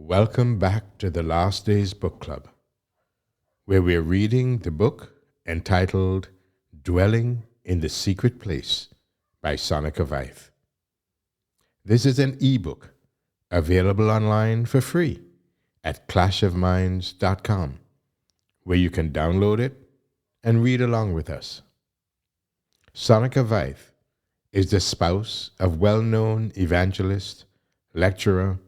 Welcome back to the Last Days Book Club, where we're reading the book entitled Dwelling in the Secret Place by Sonica Veith. This is an ebook available online for free at clashofminds.com, where you can download it and read along with us. Sonica Veith is the spouse of well-known evangelist, lecturer,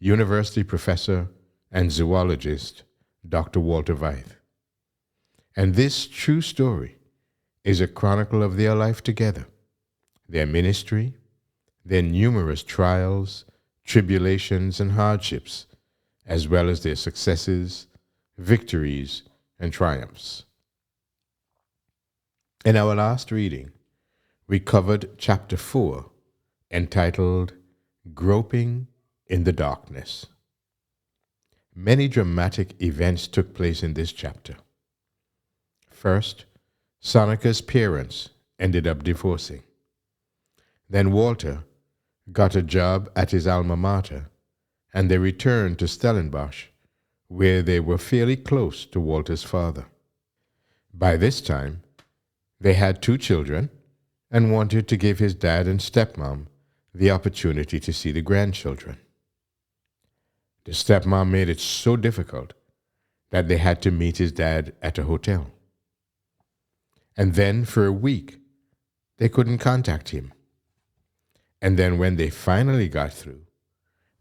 university professor, and zoologist Dr. Walter Veith. And this true story is a chronicle of their life together, their ministry, their numerous trials, tribulations, and hardships, as well as their successes, victories, and triumphs. In our last reading, we covered chapter 4, entitled Groping in the Darkness. Many dramatic events took place in this chapter. First, Sonica's parents ended up divorcing. Then Walter got a job at his alma mater, and they returned to Stellenbosch, where they were fairly close to Walter's father. By this time, they had 2 children and wanted to give his dad and stepmom the opportunity to see the grandchildren. The stepmom made it so difficult that they had to meet his dad at a hotel. And then for a week, they couldn't contact him. And then when they finally got through,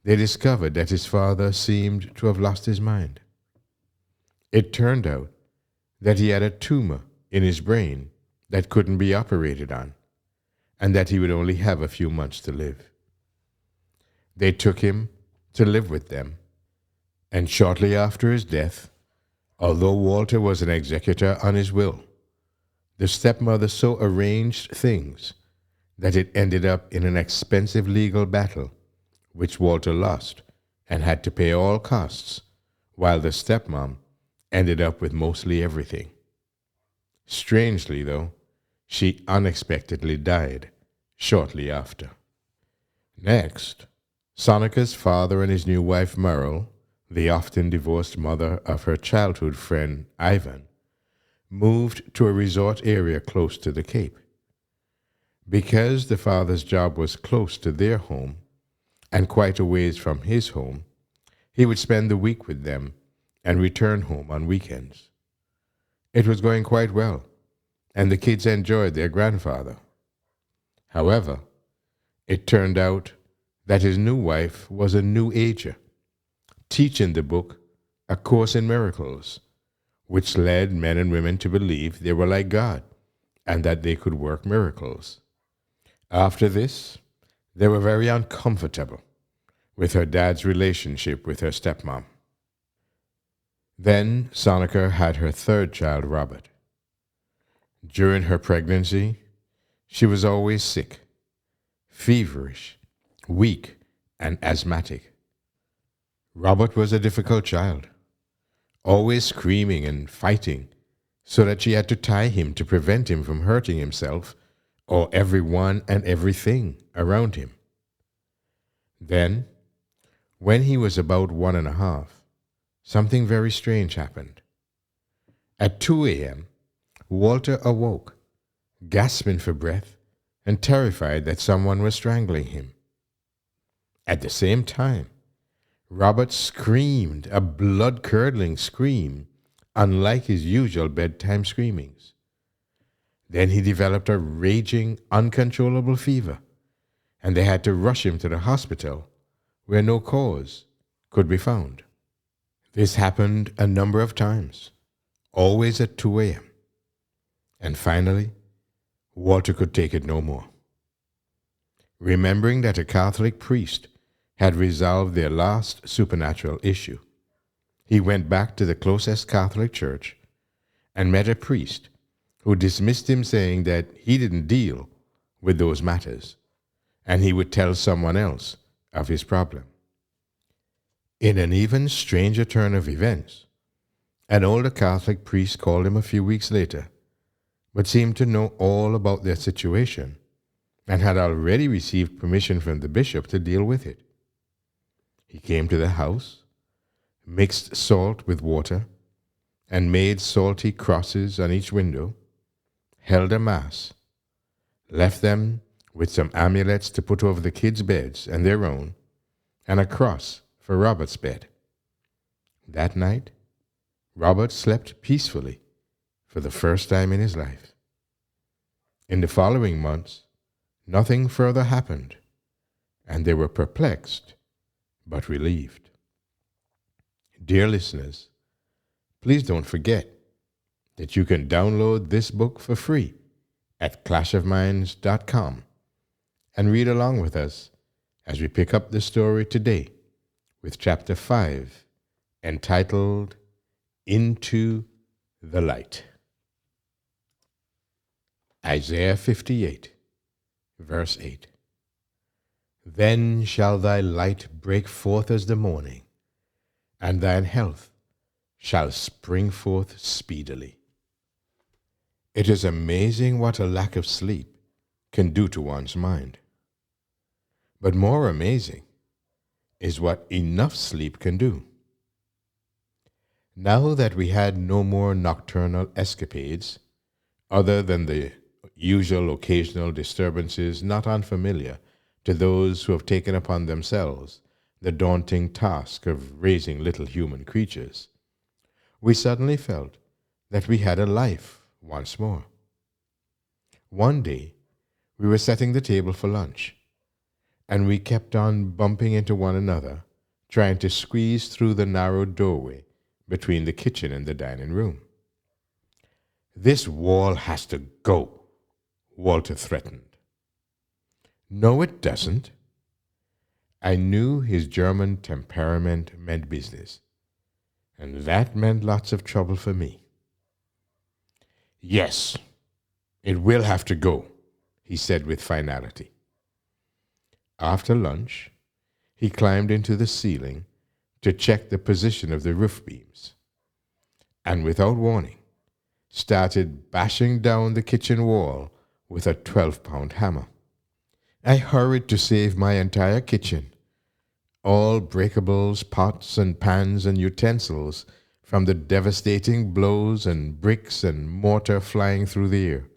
they discovered that his father seemed to have lost his mind. It turned out that he had a tumor in his brain that couldn't be operated on, and that he would only have a few months to live. They took him to live with them, and shortly after his death, although Walter was an executor on his will, the stepmother so arranged things that it ended up in an expensive legal battle, which Walter lost and had to pay all costs, while the stepmom ended up with mostly everything. Strangely, though, she unexpectedly died shortly after. Next, Sonica's father and his new wife Merle, the often divorced mother of her childhood friend Ivan, moved to a resort area close to the Cape. Because the father's job was close to their home and quite a ways from his home, he would spend the week with them and return home on weekends. It was going quite well, and the kids enjoyed their grandfather. However, it turned out that his new wife was a New Ager, teaching the book A Course in Miracles, which led men and women to believe they were like God and that they could work miracles. After this, they were very uncomfortable with her dad's relationship with her stepmom. Then Sonica had her 3rd child, Robert. During her pregnancy, she was always sick, feverish, weak, and asthmatic. Robert was a difficult child, always screaming and fighting, so that she had to tie him to prevent him from hurting himself or everyone and everything around him. Then, when he was about 1.5, something very strange happened. At 2 a.m., Walter awoke, gasping for breath and terrified that someone was strangling him. At the same time, Robert screamed a blood-curdling scream, unlike his usual bedtime screamings. Then he developed a raging, uncontrollable fever, and they had to rush him to the hospital, where no cause could be found. This happened a number of times, always at 2 a.m. And finally, Walter could take it no more. Remembering that a Catholic priest had resolved their last supernatural issue, he went back to the closest Catholic church and met a priest who dismissed him, saying that he didn't deal with those matters, and he would tell someone else of his problem. In an even stranger turn of events, an older Catholic priest called him a few weeks later, but seemed to know all about their situation and had already received permission from the bishop to deal with it. He came to the house mixed salt with water, and made salty crosses on each window, held a mass, left them with some amulets to put over the kids' beds and their own, and a cross for Robert's bed. That night, Robert slept peacefully for the first time in his life. In the following months, nothing further happened, and they were perplexed but relieved. Dear listeners, please don't forget that you can download this book for free at clashofminds.com and read along with us as we pick up the story today with chapter 5, entitled Into the Light. Isaiah 58, verse 8. Then shall thy light break forth as the morning, and thine health shall spring forth speedily. It is amazing what a lack of sleep can do to one's mind. But more amazing is what enough sleep can do. Now that we had no more nocturnal escapades, other than the usual occasional disturbances not unfamiliar to those who have taken upon themselves the daunting task of raising little human creatures, we suddenly felt that we had a life once more. One day, we were setting the table for lunch, and we kept on bumping into one another, trying to squeeze through the narrow doorway between the kitchen and the dining room. "This wall has to go," Walter threatened. "No, it doesn't." I knew his German temperament meant business, and that meant lots of trouble for me. "Yes, it will have to go," he said with finality. After lunch, he climbed into the ceiling to check the position of the roof beams, and without warning, started bashing down the kitchen wall with a 12-pound hammer. I hurried to save my entire kitchen, all breakables, pots and pans and utensils, from the devastating blows and bricks and mortar flying through the air.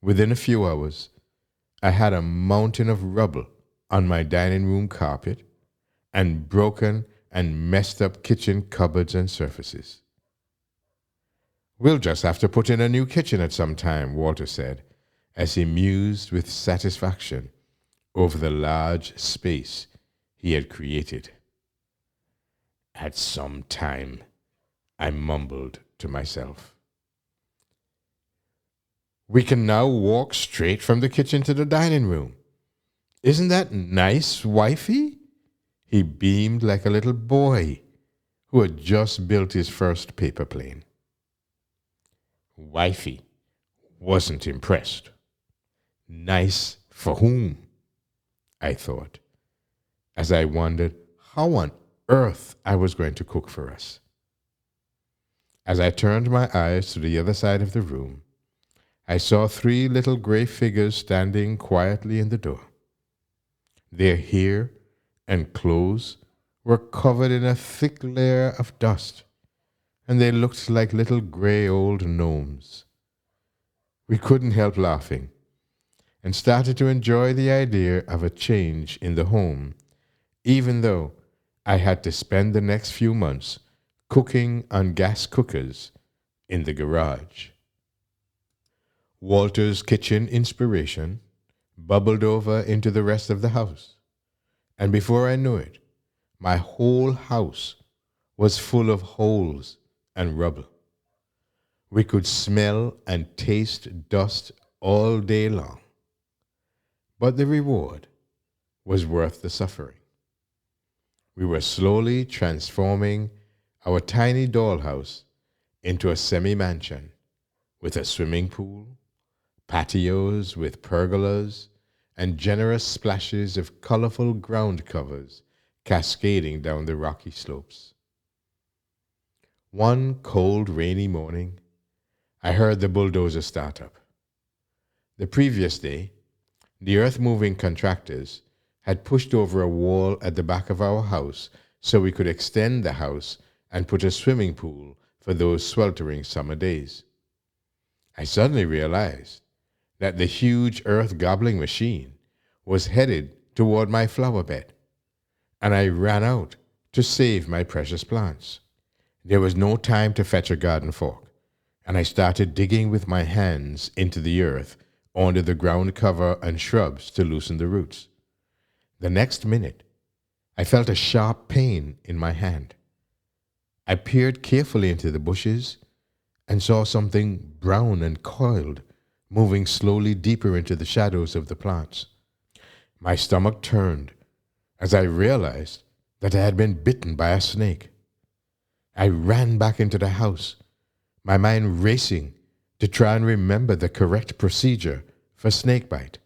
Within a few hours, I had a mountain of rubble on my dining room carpet and broken and messed up kitchen cupboards and surfaces. "We'll just have to put in a new kitchen at some time," Walter said, as he mused with satisfaction over the large space he had created. "At some time," I mumbled to myself. "We can now walk straight from the kitchen to the dining room. Isn't that nice, wifey?" He beamed like a little boy who had just built his first paper plane. Wifey wasn't impressed. Nice for whom? I thought, as I wondered how on earth I was going to cook for us. As I turned my eyes to the other side of the room, I saw 3 little gray figures standing quietly in the door. Their hair and clothes were covered in a thick layer of dust, and they looked like little gray old gnomes. We couldn't help laughing, and started to enjoy the idea of a change in the home, even though I had to spend the next few months cooking on gas cookers in the garage. Walter's kitchen inspiration bubbled over into the rest of the house, and before I knew it, my whole house was full of holes and rubble. We could smell and taste dust all day long, but the reward was worth the suffering. We were slowly transforming our tiny dollhouse into a semi-mansion with a swimming pool, patios with pergolas, and generous splashes of colorful ground covers cascading down the rocky slopes. One cold, rainy morning, I heard the bulldozer start up. The previous day, the earth-moving contractors had pushed over a wall at the back of our house so we could extend the house and put a swimming pool for those sweltering summer days. I suddenly realized that the huge earth-gobbling machine was headed toward my flower bed, and I ran out to save my precious plants. There was no time to fetch a garden fork, and I started digging with my hands into the earth under the ground cover and shrubs to loosen the roots. The next minute, I felt a sharp pain in my hand. I peered carefully into the bushes and saw something brown and coiled moving slowly deeper into the shadows of the plants. My stomach turned as I realized that I had been bitten by a snake. I ran back into the house, my mind racing to try and remember the correct procedure for snakebite.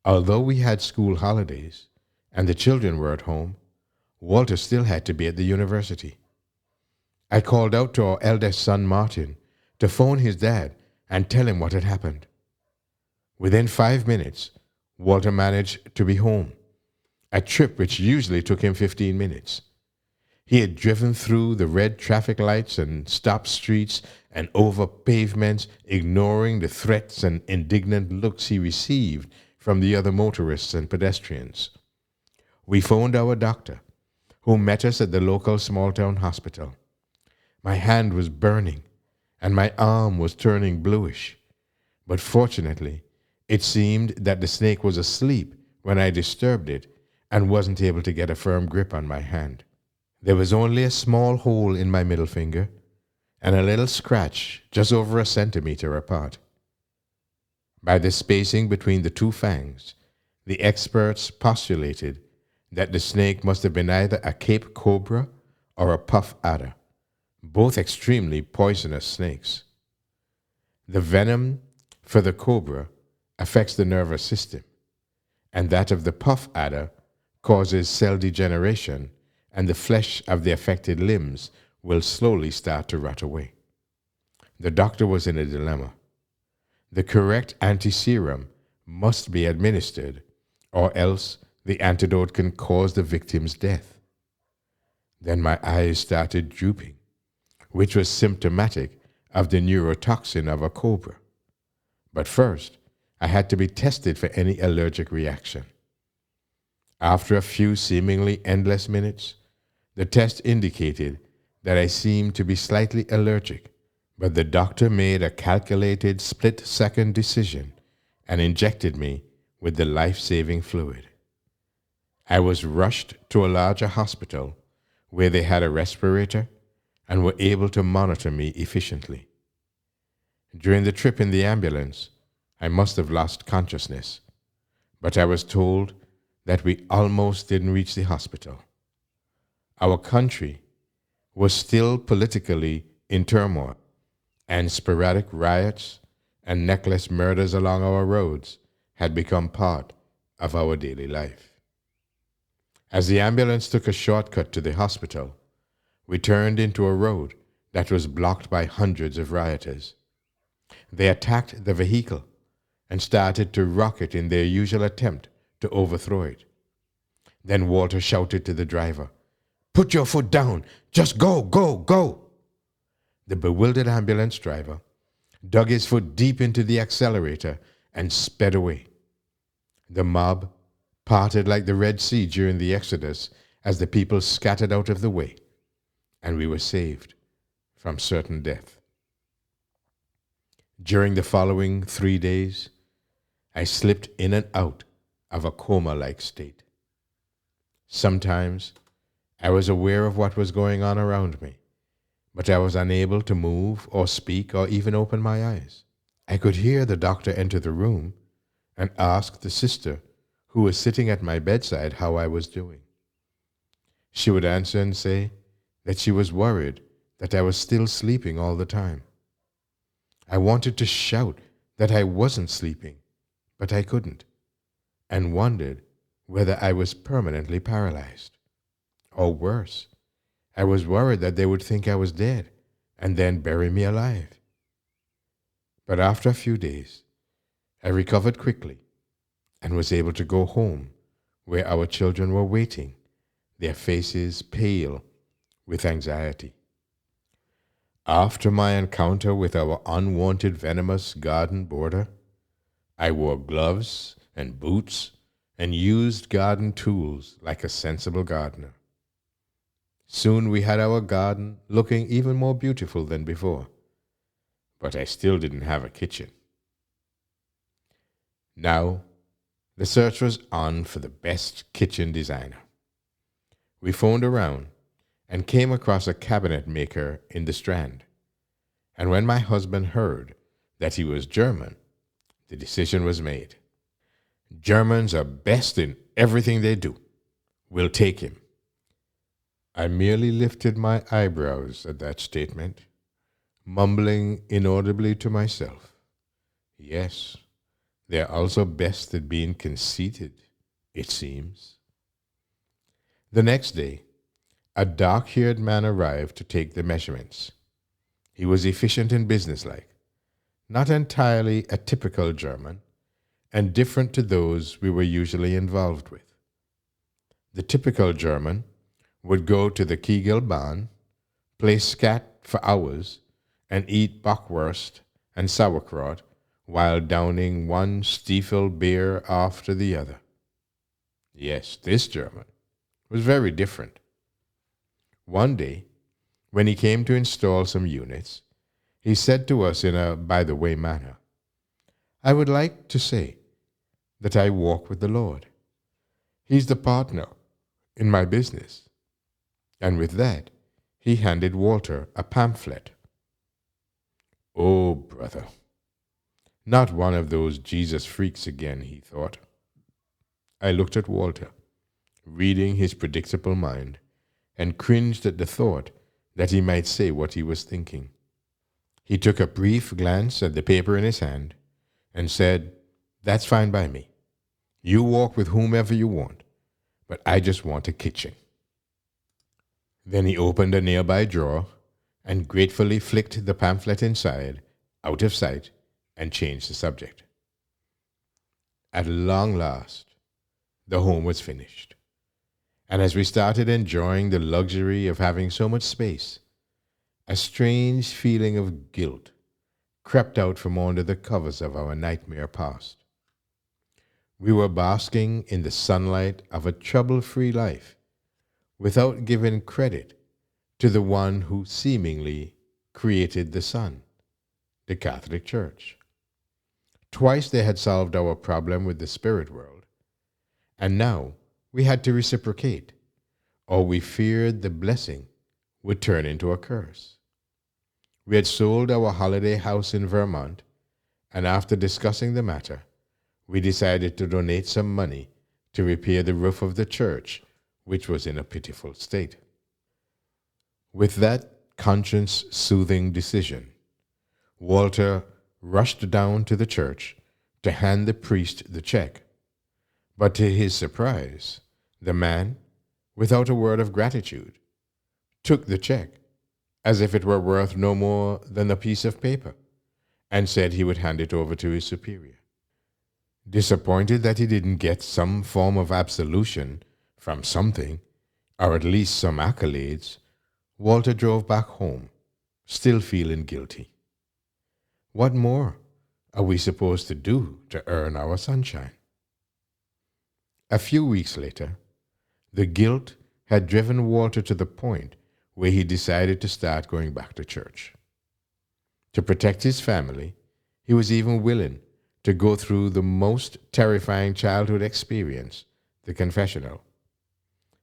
Although we had school holidays and the children were at home, Walter still had to be at the university. I called out to our eldest son, Martin, to phone his dad and tell him what had happened. Within 5 minutes, Walter managed to be home, a trip which usually took him 15 minutes. He had driven through the red traffic lights and stopped streets and over pavements, ignoring the threats and indignant looks he received from the other motorists and pedestrians. We phoned our doctor, who met us at the local small-town hospital. My hand was burning, and my arm was turning bluish. But fortunately, it seemed that the snake was asleep when I disturbed it and wasn't able to get a firm grip on my hand. There was only a small hole in my middle finger and a little scratch just over a centimeter apart. By the spacing between the two fangs, the experts postulated that the snake must have been either a Cape cobra or a puff adder, both extremely poisonous snakes. The venom for the cobra affects the nervous system, and that of the puff adder causes cell degeneration, and the flesh of the affected limbs will slowly start to rot away. The doctor was in a dilemma. The correct anti-serum must be administered, or else the antidote can cause the victim's death. Then my eyes started drooping, which was symptomatic of the neurotoxin of a cobra. But first, I had to be tested for any allergic reaction. After a few seemingly endless minutes, the test indicated that I seemed to be slightly allergic, but the doctor made a calculated split-second decision and injected me with the life-saving fluid. I was rushed to a larger hospital where they had a respirator and were able to monitor me efficiently. During the trip in the ambulance, I must have lost consciousness, but I was told that we almost didn't reach the hospital. Our country was still politically in turmoil, and sporadic riots and necklace murders along our roads had become part of our daily life. As the ambulance took a shortcut to the hospital, we turned into a road that was blocked by hundreds of rioters. They attacked the vehicle and started to rock it in their usual attempt to overthrow it. Then Walter shouted to the driver, "Put your foot down! Just go, go, go!" The bewildered ambulance driver dug his foot deep into the accelerator and sped away. The mob parted like the Red Sea during the Exodus as the people scattered out of the way, and we were saved from certain death. During the following 3 days, I slipped in and out of a coma-like state. Sometimes I was aware of what was going on around me, but I was unable to move or speak or even open my eyes. I could hear the doctor enter the room and ask the sister who was sitting at my bedside how I was doing. She would answer and say that she was worried that I was still sleeping all the time. I wanted to shout that I wasn't sleeping, but I couldn't, and wondered whether I was permanently paralyzed. Or worse, I was worried that they would think I was dead and then bury me alive. But after a few days, I recovered quickly and was able to go home where our children were waiting, their faces pale with anxiety. After my encounter with our unwanted venomous garden boarder, I wore gloves and boots and used garden tools like a sensible gardener. Soon we had our garden looking even more beautiful than before, but I still didn't have a kitchen. Now, the search was on for the best kitchen designer. We phoned around and came across a cabinet maker in the Strand. And when my husband heard that he was German, the decision was made. Germans are best in everything they do. We'll take him. I merely lifted my eyebrows at that statement, mumbling inaudibly to myself, yes, they're also best at being conceited, it seems. The next day, a dark-haired man arrived to take the measurements. He was efficient and businesslike, not entirely a typical German, and different to those we were usually involved with. The typical German would go to the Kegelbahn, play skat for hours, and eat bockwurst and sauerkraut while downing one Stiefel beer after the other. Yes, this German was very different. One day, when he came to install some units, he said to us in a by-the-way manner, "I would like to say that I walk with the Lord. He's the partner in my business." And with that, he handed Walter a pamphlet. Oh, brother, not one of those Jesus freaks again, he thought. I looked at Walter, reading his predictable mind, and cringed at the thought that he might say what he was thinking. He took a brief glance at the paper in his hand and said, "That's fine by me. You walk with whomever you want, but I just want a kitchen." Then he opened a nearby drawer and gratefully flicked the pamphlet inside, out of sight, and changed the subject. At long last, the home was finished. And as we started enjoying the luxury of having so much space, a strange feeling of guilt crept out from under the covers of our nightmare past. We were basking in the sunlight of a trouble-free life without giving credit to the one who seemingly created the sun, the Catholic Church. Twice they had solved our problem with the spirit world, and now we had to reciprocate, or we feared the blessing would turn into a curse. We had sold our holiday house in Vermont, and after discussing the matter, we decided to donate some money to repair the roof of the church, which was in a pitiful state. With that conscience-soothing decision, Walter rushed down to the church to hand the priest the check. But to his surprise, the man, without a word of gratitude, took the check as if it were worth no more than a piece of paper, and said he would hand it over to his superior. Disappointed that he didn't get some form of absolution from something, or at least some accolades, Walter drove back home, still feeling guilty. What more are we supposed to do to earn our sunshine? A few weeks later, the guilt had driven Walter to the point where he decided to start going back to church. To protect his family, he was even willing to go through the most terrifying childhood experience, the confessional.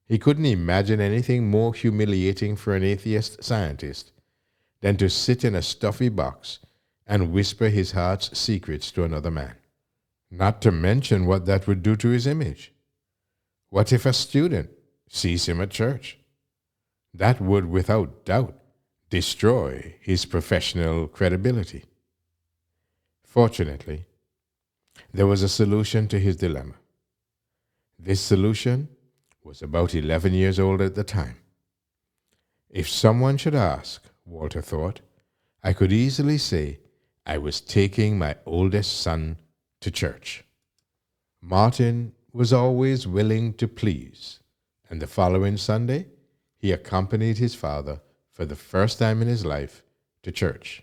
He couldn't imagine anything more humiliating for an atheist scientist than to sit in a stuffy box and whisper his heart's secrets to another man. Not to mention what that would do to his image. What if a student sees him at church? That would, without doubt, destroy his professional credibility. Fortunately, there was a solution to his dilemma. This solution was about 11 years old at the time. If someone should ask, Walter thought, I could easily say I was taking my oldest son to church. Martin was always willing to please, and the following Sunday, he accompanied his father for the first time in his life to church.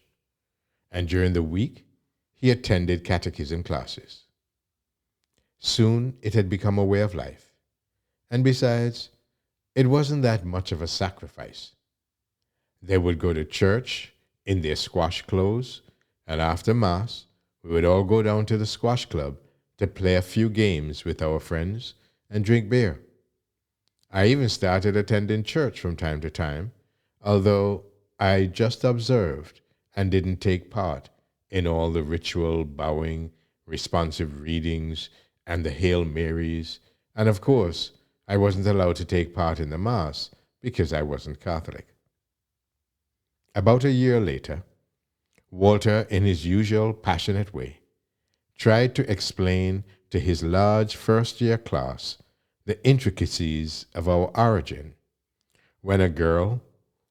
And during the week, he attended catechism classes. Soon it had become a way of life. And besides, it wasn't that much of a sacrifice. They would go to church in their squash clothes, and after Mass, we would all go down to the squash club to play a few games with our friends and drink beer. I even started attending church from time to time, although I just observed and didn't take part in all the ritual bowing, responsive readings, and the Hail Marys, and of course, I wasn't allowed to take part in the Mass because I wasn't Catholic. About a year later, Walter, in his usual passionate way, tried to explain to his large first-year class the intricacies of our origin, when a girl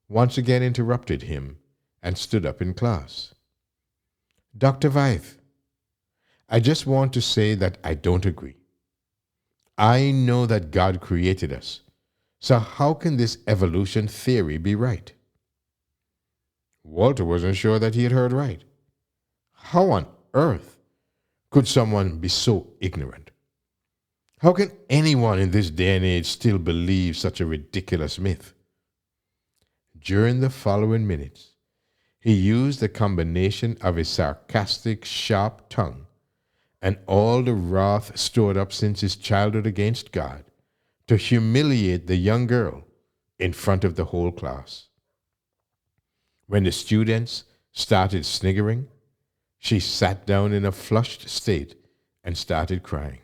once again interrupted him and stood up in class. "Dr. Veith, I just want to say that I don't agree. I know that God created us, so how can this evolution theory be right?" Walter wasn't sure that he had heard right. How on earth could someone be so ignorant? How can anyone in this day and age still believe such a ridiculous myth? During the following minutes, he used a combination of his sarcastic, sharp tongue and all the wrath stored up since his childhood against God to humiliate the young girl in front of the whole class. When the students started sniggering, she sat down in a flushed state and started crying.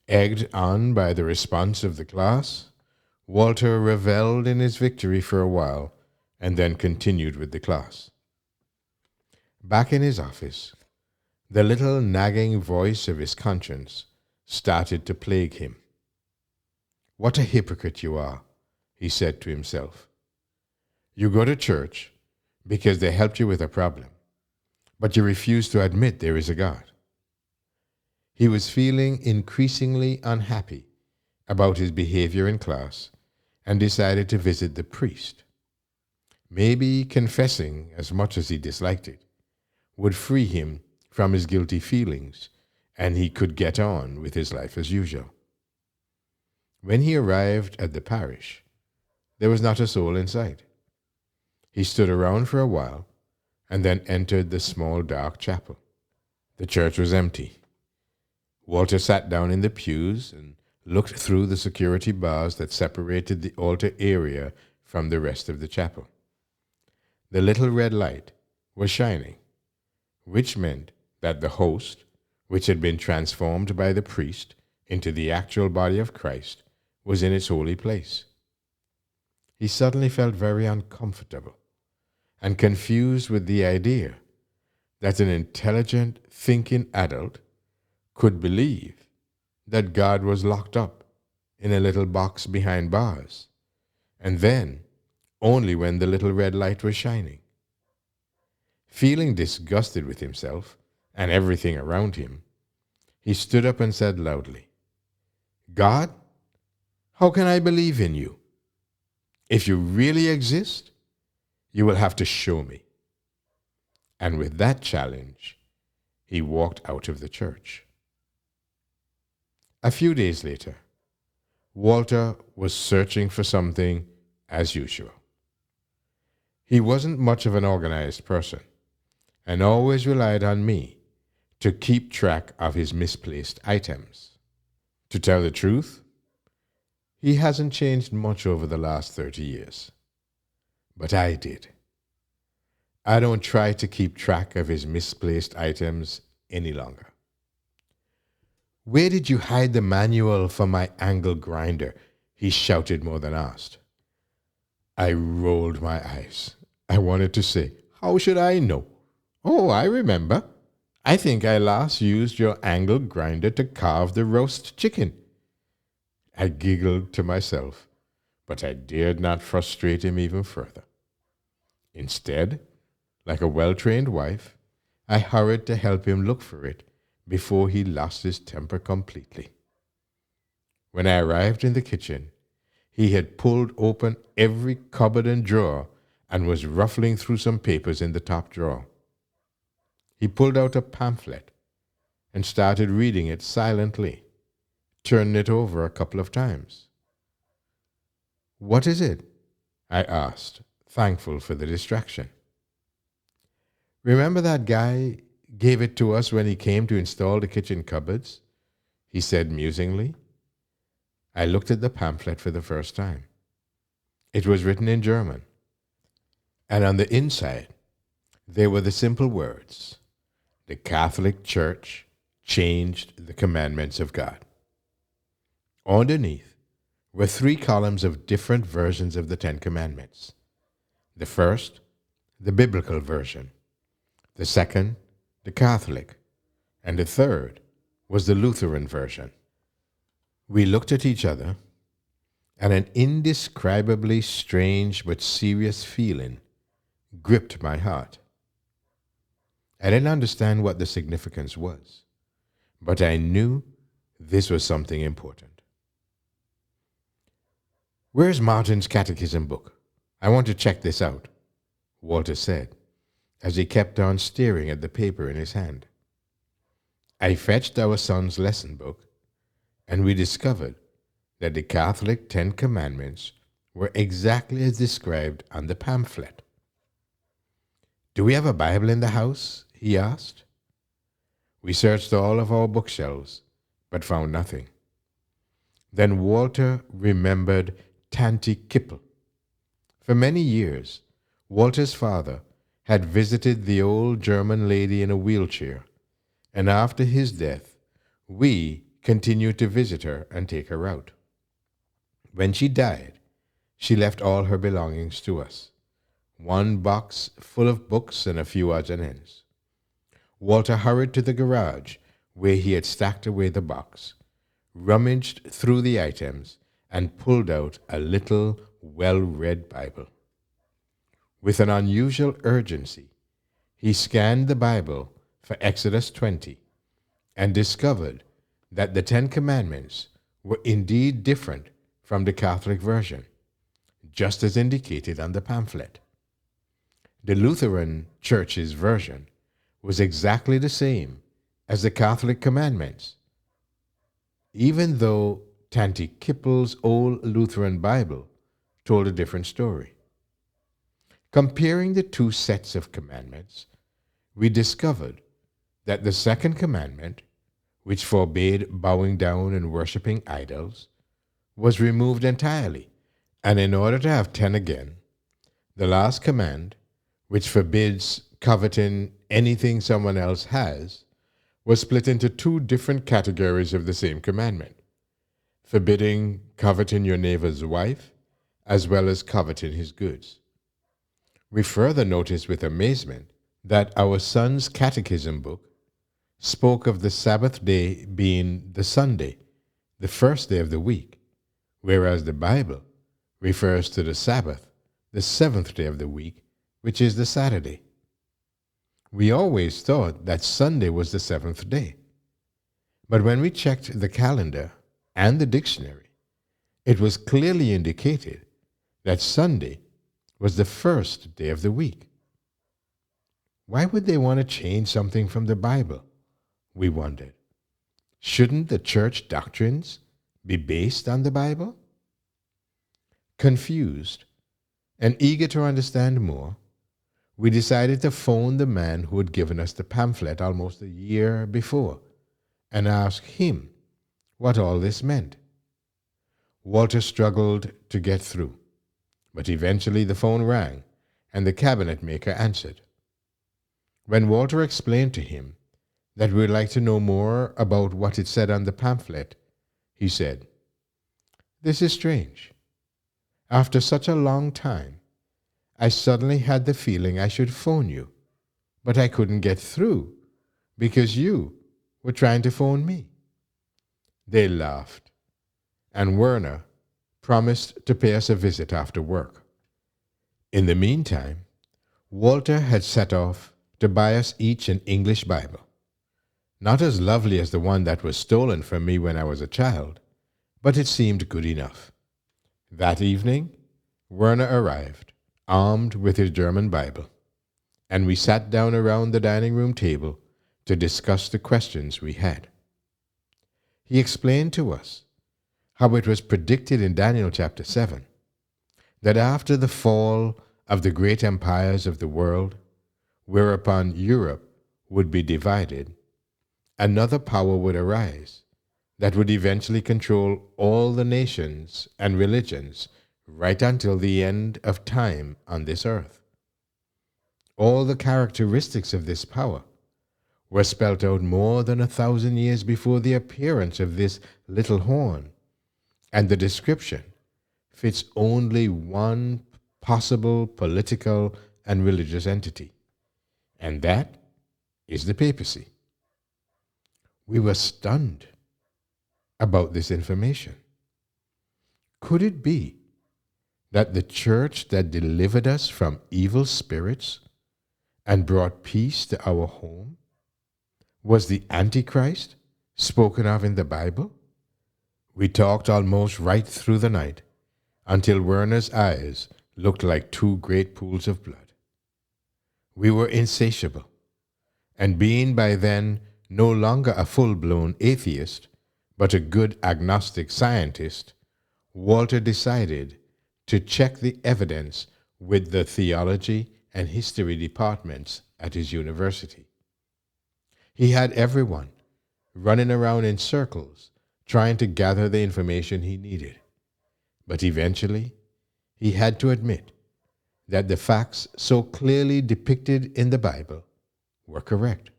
Egged on by the response of the class, Walter reveled in his victory for a while and then continued with the class. Back in his office, the little nagging voice of his conscience started to plague him. "What a hypocrite you are," he said to himself. "You go to church because they helped you with a problem, but you refuse to admit there is a God." He was feeling increasingly unhappy about his behavior in class and decided to visit the priest. Maybe confessing, as much as he disliked it, would free him from his guilty feelings and he could get on with his life as usual. When he arrived at the parish, there was not a soul in sight. He stood around for a while and then entered the small dark chapel. The church was empty. Walter sat down in the pews and looked through the security bars that separated the altar area from the rest of the chapel. The little red light was shining, which meant that the host, which had been transformed by the priest into the actual body of Christ, was in its holy place. He suddenly felt very uncomfortable and confused with the idea that an intelligent, thinking adult could believe that God was locked up in a little box behind bars, and then only when the little red light was shining. Feeling disgusted with himself and everything around him, he stood up and said loudly, "God, how can I believe in you? If you really exist, you will have to show me." And with that challenge, he walked out of the church. A few days later, Walter was searching for something as usual. He wasn't much of an organized person and always relied on me to keep track of his misplaced items. To tell the truth, he hasn't changed much over the last 30 years. But I did. I don't try to keep track of his misplaced items any longer. "Where did you hide the manual for my angle grinder?" he shouted more than asked. I rolled my eyes. I wanted to say, "How should I know? Oh, I remember. I think I last used your angle grinder to carve the roast chicken." I giggled to myself, but I dared not frustrate him even further. Instead, like a well-trained wife, I hurried to help him look for it before he lost his temper completely. When I arrived in the kitchen, he had pulled open every cupboard and drawer and was ruffling through some papers in the top drawer. He pulled out a pamphlet and started reading it silently, turning it over a couple of times. "What is it?" I asked, thankful for the distraction. "Remember that guy gave it to us when he came to install the kitchen cupboards?" he said musingly. I looked at the pamphlet for the first time. It was written in German, and on the inside there were the simple words, "The Catholic Church changed the commandments of God." Underneath were 3 columns of different versions of the 10 Commandments. The first, the biblical version. The second, the Catholic. And the third was the Lutheran version. We looked at each other, and an indescribably strange but serious feeling gripped my heart. I didn't understand what the significance was, but I knew this was something important. "Where's Martin's catechism book? I want to check this out," Walter said, as he kept on staring at the paper in his hand. I fetched our son's lesson book, and we discovered that the Catholic 10 Commandments were exactly as described on the pamphlet. "Do we have a Bible in the house?" he asked. We searched all of our bookshelves, but found nothing. Then Walter remembered Tante Kippel. For many years, Walter's father had visited the old German lady in a wheelchair, and after his death, we continued to visit her and take her out. When she died, she left all her belongings to us, 1 box full of books and a few odds and ends. Walter hurried to the garage where he had stacked away the box, rummaged through the items, and pulled out a little, well-read Bible. With an unusual urgency, he scanned the Bible for Exodus 20 and discovered that the 10 Commandments were indeed different from the Catholic version, just as indicated on the pamphlet. The Lutheran Church's version was exactly the same as the Catholic commandments, even though Tante Kippel's old Lutheran Bible told a different story. Comparing the 2 sets of commandments, we discovered that the second commandment, which forbade bowing down and worshiping idols, was removed entirely, and in order to have 10 again, the last command, which forbids coveting anything someone else has, was split into 2 different categories of the same commandment, forbidding coveting your neighbor's wife, as well as coveting his goods. We further noticed with amazement that our son's catechism book spoke of the Sabbath day being the Sunday, the first day of the week, whereas the Bible refers to the Sabbath, the 7th day of the week, which is the Saturday. We always thought that Sunday was the 7th day, but when we checked the calendar and the dictionary, it was clearly indicated that Sunday was the first day of the week. Why would they want to change something from the Bible? We wondered. Shouldn't the church doctrines be based on the Bible? Confused and eager to understand more, we decided to phone the man who had given us the pamphlet almost a year before and ask him what all this meant. Walter struggled to get through, but eventually the phone rang and the cabinet maker answered. When Walter explained to him that we would like to know more about what it said on the pamphlet, he said, "This is strange. After such a long time, I suddenly had the feeling I should phone you, but I couldn't get through because you were trying to phone me." They laughed, and Werner promised to pay us a visit after work. In the meantime, Walter had set off to buy us each an English Bible, not as lovely as the one that was stolen from me when I was a child, but it seemed good enough. That evening, Werner arrived, armed with his German Bible, and we sat down around the dining room table to discuss the questions we had. He explained to us how it was predicted in Daniel chapter 7 that after the fall of the great empires of the world, whereupon Europe would be divided, another power would arise that would eventually control all the nations and religions right until the end of time on this earth. All the characteristics of this power were spelt out more than 1,000 years before the appearance of this little horn, and the description fits only one possible political and religious entity, and that is the papacy. We were stunned about this information. Could it be that the church that delivered us from evil spirits and brought peace to our home was the Antichrist spoken of in the Bible? We talked almost right through the night until Werner's eyes looked like two great pools of blood. We were insatiable, and being by then no longer a full-blown atheist, but a good agnostic scientist, Walter decided to check the evidence with the theology and history departments at his university. He had everyone running around in circles trying to gather the information he needed. But eventually, he had to admit that the facts so clearly depicted in the Bible were correct.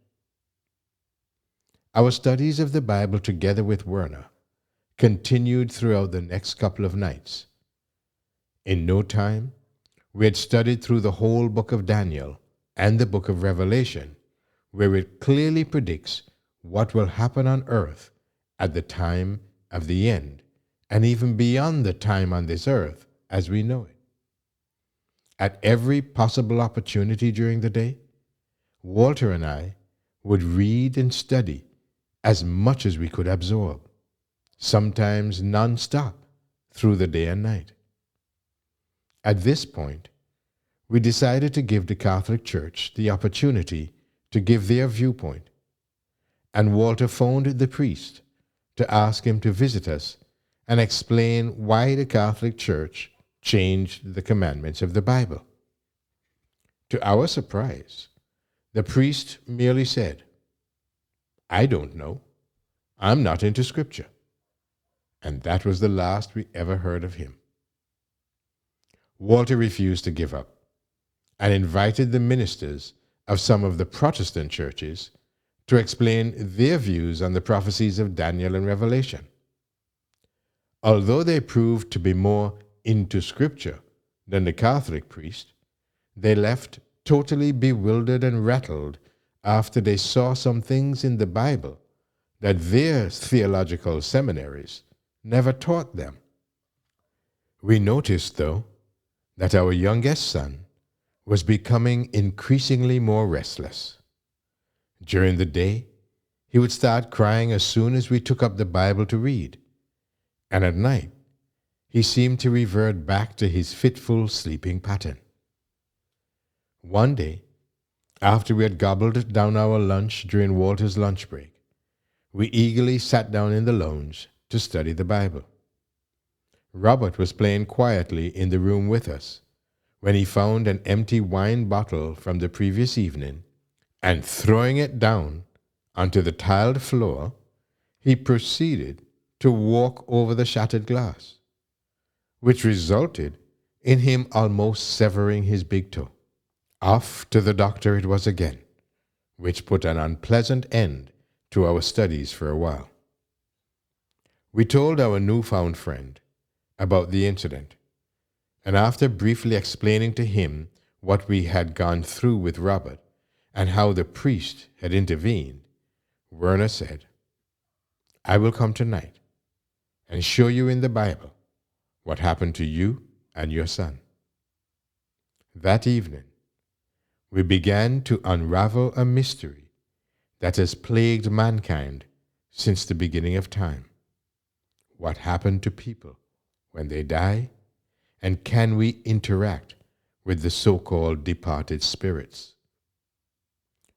Our studies of the Bible together with Werner continued throughout the next couple of nights. In no time, we had studied through the whole book of Daniel and the book of Revelation, where it clearly predicts what will happen on earth at the time of the end, and even beyond the time on this earth as we know it. At every possible opportunity during the day, Walter and I would read and study as much as we could absorb, sometimes non-stop through the day and night. At this point, we decided to give the Catholic Church the opportunity to give their viewpoint, and Walter phoned the priest to ask him to visit us and explain why the Catholic Church changed the commandments of the Bible. To our surprise, the priest merely said, "I don't know. I'm not into Scripture." And that was the last we ever heard of him. Walter refused to give up and invited the ministers of some of the Protestant churches to explain their views on the prophecies of Daniel and Revelation. Although they proved to be more into Scripture than the Catholic priest, they left totally bewildered and rattled after they saw some things in the Bible that their theological seminaries never taught them. We noticed, though, that our youngest son was becoming increasingly more restless. During the day, he would start crying as soon as we took up the Bible to read, and at night, he seemed to revert back to his fitful sleeping pattern. One day, after we had gobbled down our lunch during Walter's lunch break, we eagerly sat down in the lounge to study the Bible. Robert was playing quietly in the room with us when he found an empty wine bottle from the previous evening, and throwing it down onto the tiled floor, he proceeded to walk over the shattered glass, which resulted in him almost severing his big toe. Off to the doctor it was again, which put an unpleasant end to our studies for a while. We told our newfound friend about the incident, and after briefly explaining to him what we had gone through with Robert and how the priest had intervened, Werner said, "I will come tonight and show you in the Bible what happened to you and your son." That evening, we began to unravel a mystery that has plagued mankind since the beginning of time. What happened to people when they die And can we interact with the so-called departed spirits?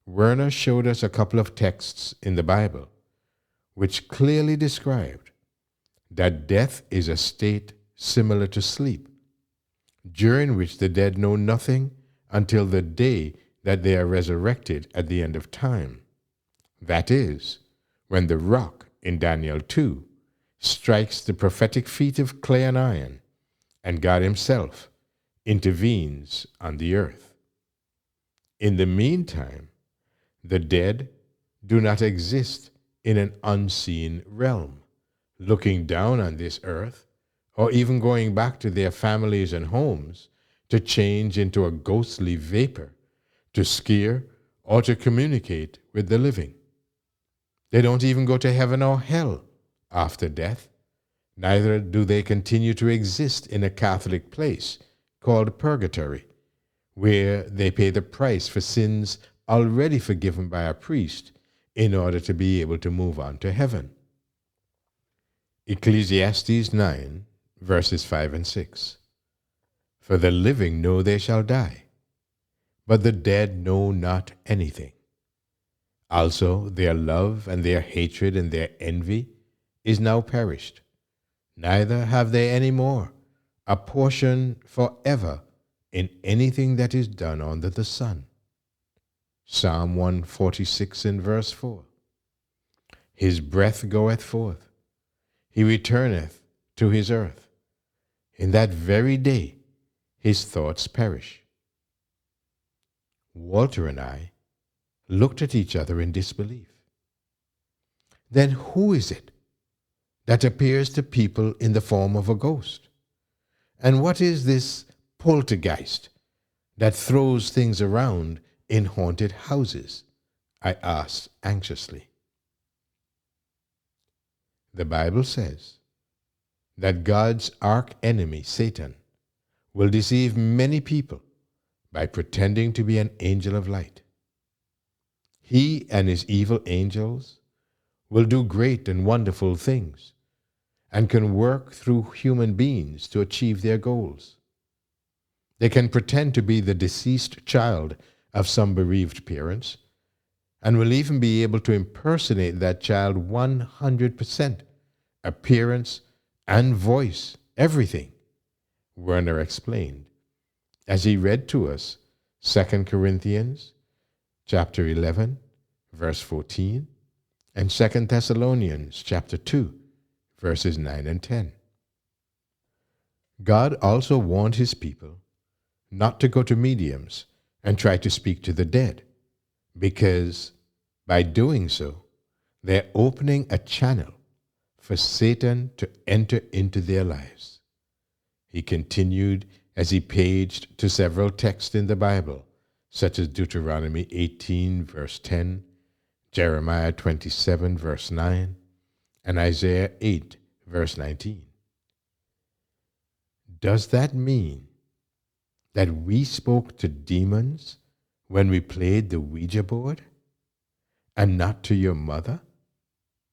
Werner showed us a couple of texts in the Bible which clearly described that death is a state similar to sleep, during which the dead know nothing until the day that they are resurrected at the end of time. That is, when the rock in Daniel 2 strikes the prophetic feet of clay and iron, and God himself intervenes on the earth. In the meantime, the dead do not exist in an unseen realm, looking down on this earth, or even going back to their families and homes to change into a ghostly vapor, to scare or to communicate with the living. They don't even go to heaven or hell after death. Neither do they continue to exist in a Catholic place called purgatory, where they pay the price for sins already forgiven by a priest in order to be able to move on to heaven. Ecclesiastes 9, verses 5 and 6. For the living know they shall die, but the dead know not anything. Also their love and their hatred and their envy is now perished. Neither have they any more a portion forever in anything that is done under the sun. Psalm 146 in verse 4. His breath goeth forth, he returneth to his earth. In that very day his thoughts perish. Walter and I looked at each other in disbelief. Then who is it that appears to people in the form of a ghost? And what is this poltergeist that throws things around in haunted houses? I asked anxiously. The Bible says that God's arch enemy, Satan, will deceive many people by pretending to be an angel of light. He and his evil angels will do great and wonderful things and can work through human beings to achieve their goals. They can pretend to be the deceased child of some bereaved parents and will even be able to impersonate that child 100%, appearance and voice, everything, Werner explained as he read to us 2 Corinthians chapter 11, verse 14, and 2 Thessalonians chapter 2, verses 9 and 10. God also warned his people not to go to mediums and try to speak to the dead, because by doing so, they're opening a channel for Satan to enter into their lives. He continued as he paged to several texts in the Bible, such as Deuteronomy 18, verse 10, Jeremiah 27, verse 9, and Isaiah 8, verse 19. Does that mean that we spoke to demons when we played the Ouija board, and not to your mother?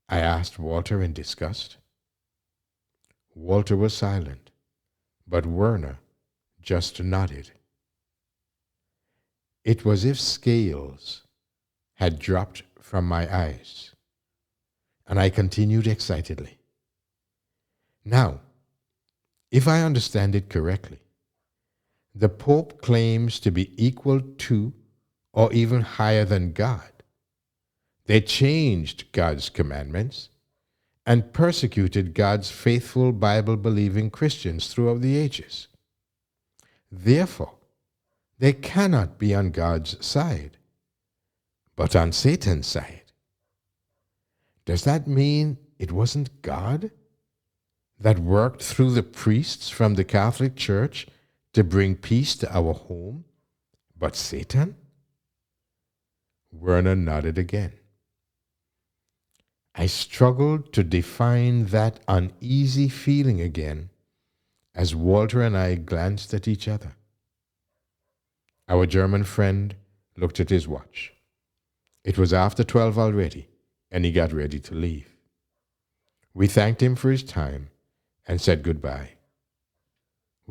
I asked Walter in disgust. Walter was silent, but Werner just nodded. It was as if scales had dropped from my eyes, and I continued excitedly. Now, if I understand it correctly, the Pope claims to be equal to or even higher than God. They changed God's commandments and persecuted God's faithful Bible-believing Christians throughout the ages. Therefore, they cannot be on God's side, but on Satan's side. Does that mean it wasn't God that worked through the priests from the Catholic Church to bring peace to our home, but Satan? Werner nodded again. I struggled to define that uneasy feeling again as Walter and I glanced at each other. Our German friend looked at his watch. It was after 12 already, and he got ready to leave. We thanked him for his time and said goodbye.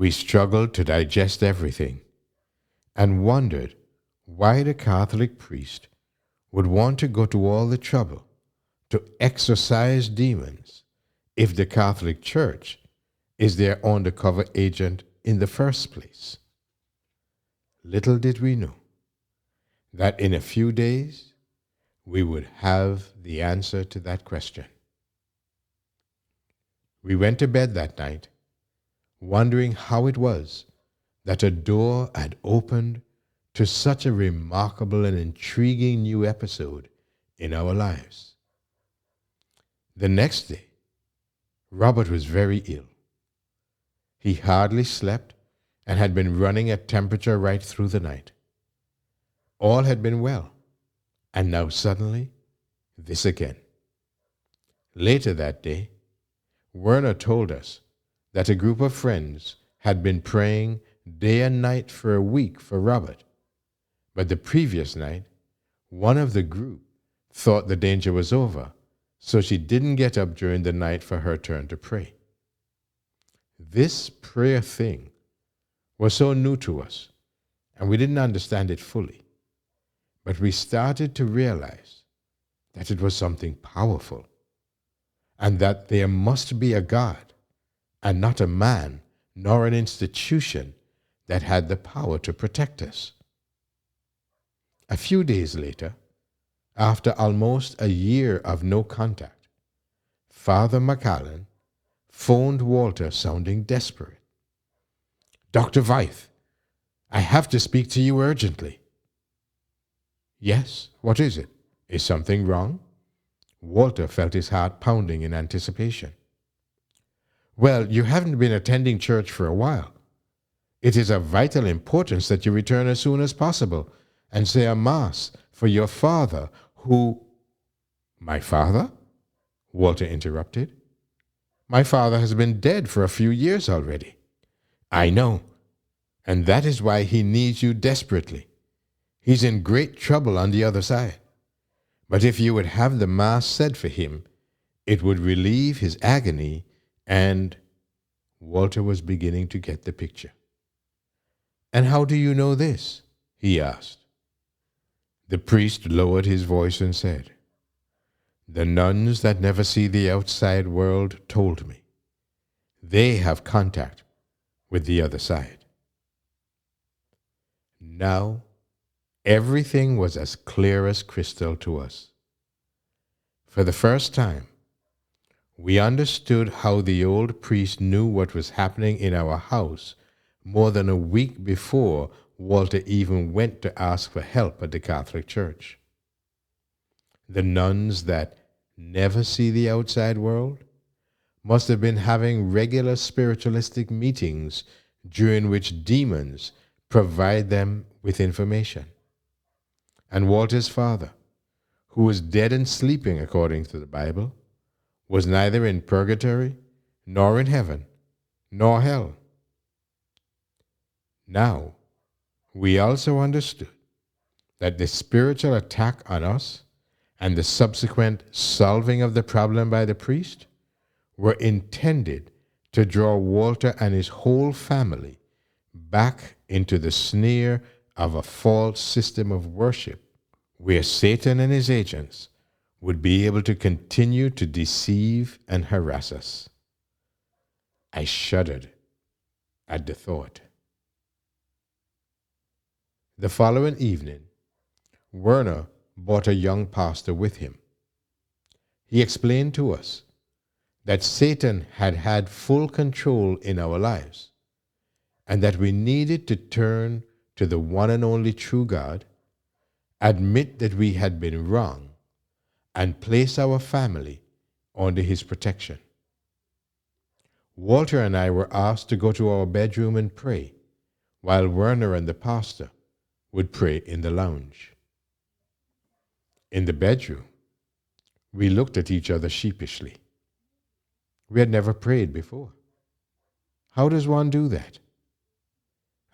We struggled to digest everything and wondered why the Catholic priest would want to go to all the trouble to exorcise demons if the Catholic Church is their undercover agent in the first place. Little did we know that in a few days we would have the answer to that question. We went to bed that night wondering how it was that a door had opened to such a remarkable and intriguing new episode in our lives. The next day, Robert was very ill. He hardly slept and had been running a temperature right through the night. All had been well, and now suddenly, this again. Later that day, Werner told us that a group of friends had been praying day and night for a week for Robert, but the previous night, one of the group thought the danger was over, so she didn't get up during the night for her turn to pray. This prayer thing was so new to us, and we didn't understand it fully, but we started to realize that it was something powerful, and that there must be a God, and not a man nor an institution that had the power to protect us. A few days later, after almost a year of no contact, Father McAllen phoned Walter sounding desperate. "Dr. Veith, I have to speak to you urgently." "Yes, what is it? Is something wrong?" Walter felt his heart pounding in anticipation. "Well, you haven't been attending church for a while. It is of vital importance that you return as soon as possible and say a mass for your father who—" "My father?" Walter interrupted. "My father has been dead for a few years already." "I know, and that is why he needs you desperately. He's in great trouble on the other side. But if you would have the mass said for him, it would relieve his agony and—" Walter was beginning to get the picture. "And how do you know this?" he asked. The priest lowered his voice and said, "The nuns that never see the outside world told me. They have contact with the other side." Now, everything was as clear as crystal to us. For the first time, we understood how the old priest knew what was happening in our house more than a week before Walter even went to ask for help at the Catholic Church. The nuns that never see the outside world must have been having regular spiritualistic meetings during which demons provide them with information. And Walter's father, who was dead and sleeping according to the Bible, was neither in purgatory, nor in heaven, nor hell. Now, we also understood that the spiritual attack on us and the subsequent solving of the problem by the priest were intended to draw Walter and his whole family back into the snare of a false system of worship where Satan and his agents would be able to continue to deceive and harass us. I shuddered at the thought. The following evening, Werner brought a young pastor with him. He explained to us that Satan had had full control in our lives, and that we needed to turn to the one and only true God, admit that we had been wrong, and place our family under his protection. Walter and I were asked to go to our bedroom and pray, while Werner and the pastor would pray in the lounge. In the bedroom, we looked at each other sheepishly. We had never prayed before. How does one do that?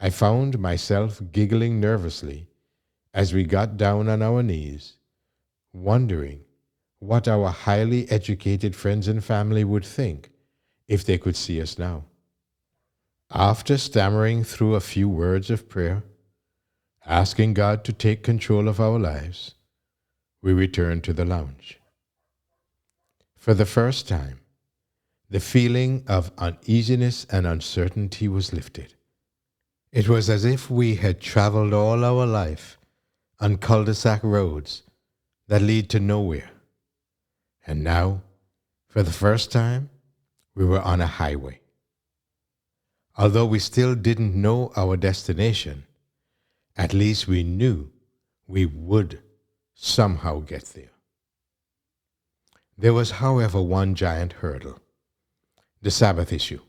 I found myself giggling nervously as we got down on our knees, wondering what our highly educated friends and family would think if they could see us now. After stammering through a few words of prayer, asking God to take control of our lives, we returned to the lounge. For the first time, the feeling of uneasiness and uncertainty was lifted. It was as if we had traveled all our life on cul-de-sac roads that lead to nowhere. And now, for the first time, we were on a highway. Although we still didn't know our destination, at least we knew we would somehow get there. There was, however, one giant hurdle: the Sabbath issue.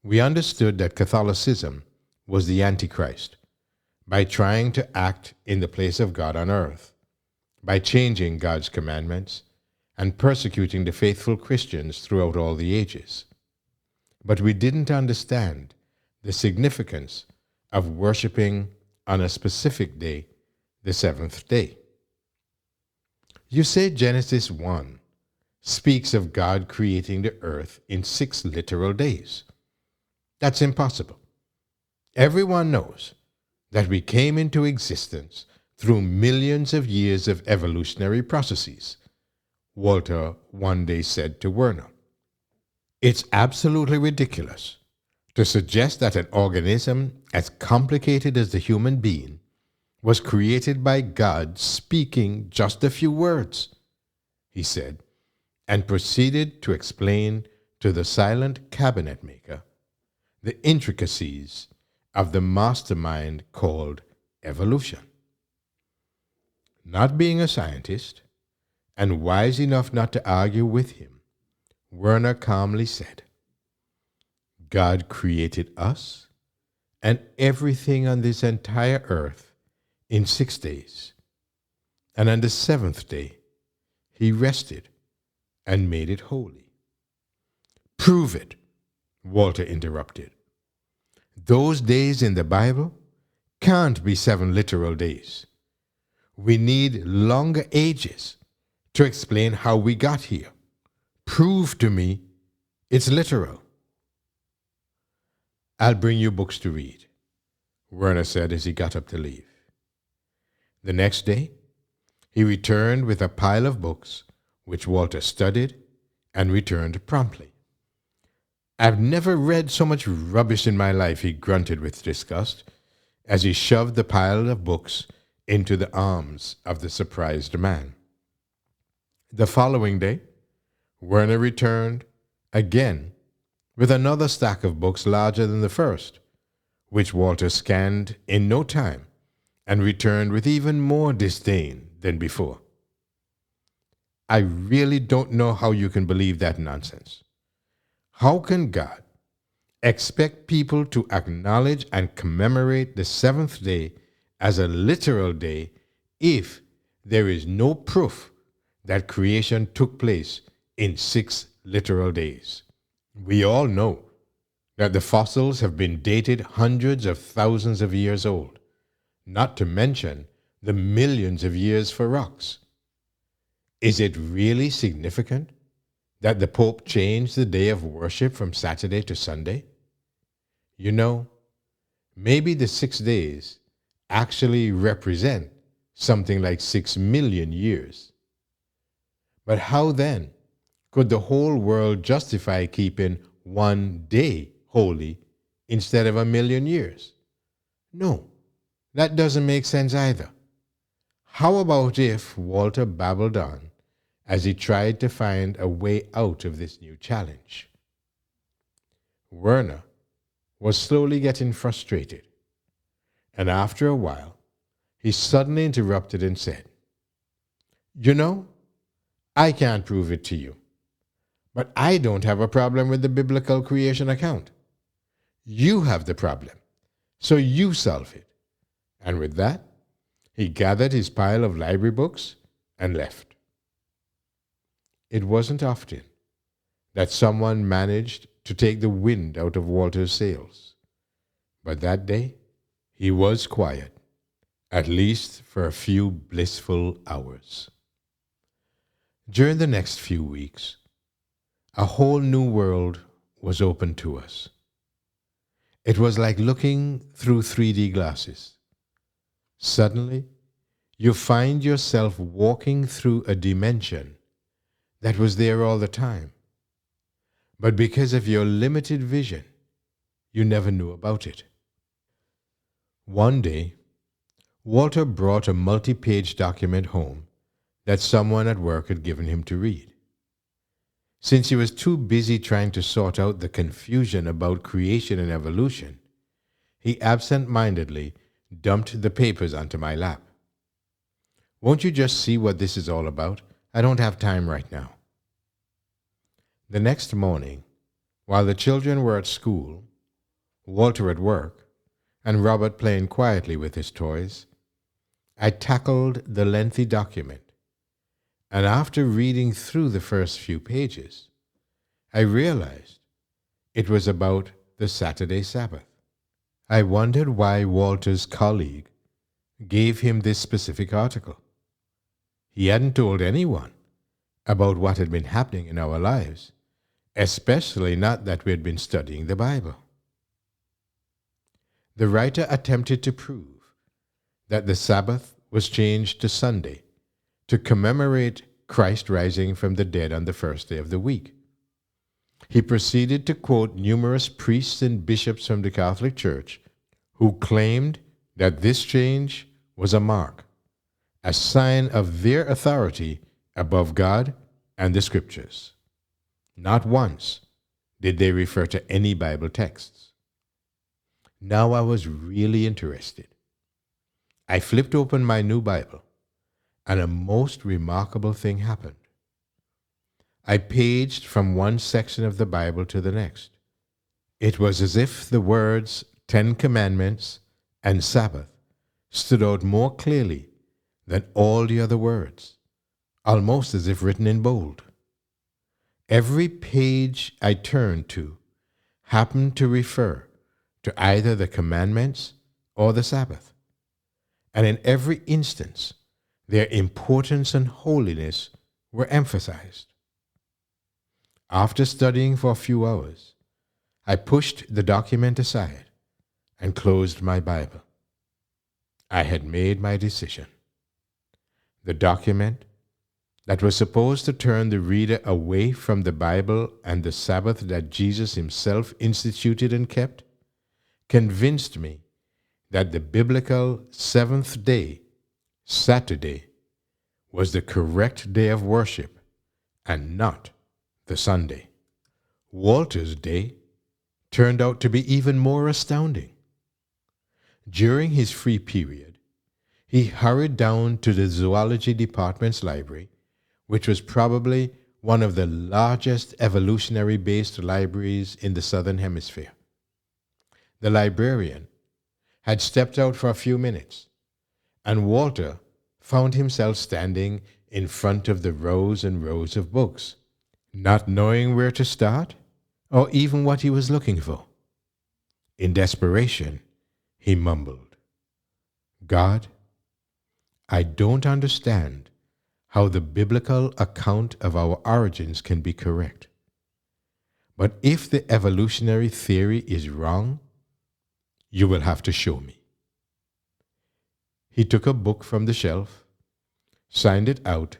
We understood that Catholicism was the Antichrist by trying to act in the place of God on earth, by changing God's commandments and persecuting the faithful Christians throughout all the ages. But we didn't understand the significance of worshiping on a specific day, the seventh day. You say Genesis 1 speaks of God creating the earth in 6 literal days. That's impossible. Everyone knows that we came into existence through millions of years of evolutionary processes, Walter one day said to Werner. It's absolutely ridiculous to suggest that an organism as complicated as the human being was created by God speaking just a few words, he said, and proceeded to explain to the silent cabinet maker the intricacies of the mastermind called evolution. Not being a scientist, and wise enough not to argue with him, Werner calmly said, God created us and everything on this entire earth in 6 days, and on the 7th day he rested and made it holy. Prove it, Walter interrupted. Those days in the Bible can't be 7 literal days. We need longer ages to explain how we got here. Prove to me it's literal. I'll bring you books to read, Werner said as he got up to leave. The next day, he returned with a pile of books, which Walter studied and returned promptly. I've never read so much rubbish in my life, he grunted with disgust, as he shoved the pile of books into the arms of the surprised man. The following day, Werner returned again with another stack of books larger than the first, which Walter scanned in no time and returned with even more disdain than before. I really don't know how you can believe that nonsense. How can God expect people to acknowledge and commemorate the 7th day as a literal day if there is no proof that creation took place in 6 literal days? We all know that the fossils have been dated hundreds of thousands of years old, not to mention the millions of years for rocks. Is it really significant that the Pope changed the day of worship from Saturday to Sunday? You know, maybe the 6 days actually represent something like 6 million years. But how then could the whole world justify keeping 1 day holy instead of 1,000,000 years? No, that doesn't make sense either. How about if Walter babbled on as he tried to find a way out of this new challenge? Werner was slowly getting frustrated, and after a while, he suddenly interrupted and said, You know, I can't prove it to you, but I don't have a problem with the biblical creation account. You have the problem, so you solve it. And with that, he gathered his pile of library books and left. It wasn't often that someone managed to take the wind out of Walter's sails, but that day he was quiet, at least for a few blissful hours. During the next few weeks, a whole new world was open to us. It was like looking through 3D glasses. Suddenly, you find yourself walking through a dimension that was there all the time. But because of your limited vision, you never knew about it. One day, Walter brought a multi-page document home that someone at work had given him to read. Since he was too busy trying to sort out the confusion about creation and evolution, he absent-mindedly dumped the papers onto my lap. "Won't you just see what this is all about? I don't have time right now." The next morning, while the children were at school, Walter at work, and Robert playing quietly with his toys, I tackled the lengthy document, and after reading through the first few pages, I realized it was about the Saturday Sabbath. I wondered why Walter's colleague gave him this specific article. He hadn't told anyone about what had been happening in our lives, especially not that we had been studying the Bible. The writer attempted to prove that the Sabbath was changed to Sunday to commemorate Christ rising from the dead on the first day of the week. He proceeded to quote numerous priests and bishops from the Catholic Church who claimed that this change was a mark, a sign of their authority above God and the Scriptures. Not once did they refer to any Bible texts. Now I was really interested. I flipped open my new Bible, and a most remarkable thing happened. I paged from one section of the Bible to the next. It was as if the words Ten Commandments and Sabbath stood out more clearly than all the other words, almost as if written in bold. Every page I turned to happened to refer to either the commandments or the Sabbath, and in every instance, their importance and holiness were emphasized. After studying for a few hours, I pushed the document aside and closed my Bible. I had made my decision. The document that was supposed to turn the reader away from the Bible and the Sabbath that Jesus himself instituted and kept, convinced me that the biblical seventh day, Saturday, was the correct day of worship and not the Sunday. Walter's day turned out to be even more astounding. During his free period, he hurried down to the zoology department's library, which was probably one of the largest evolutionary-based libraries in the Southern Hemisphere. The librarian had stepped out for a few minutes, and Walter found himself standing in front of the rows and rows of books, not knowing where to start or even what he was looking for. In desperation, he mumbled, "God, I don't understand how the biblical account of our origins can be correct. But if the evolutionary theory is wrong, you will have to show me." He took a book from the shelf, signed it out,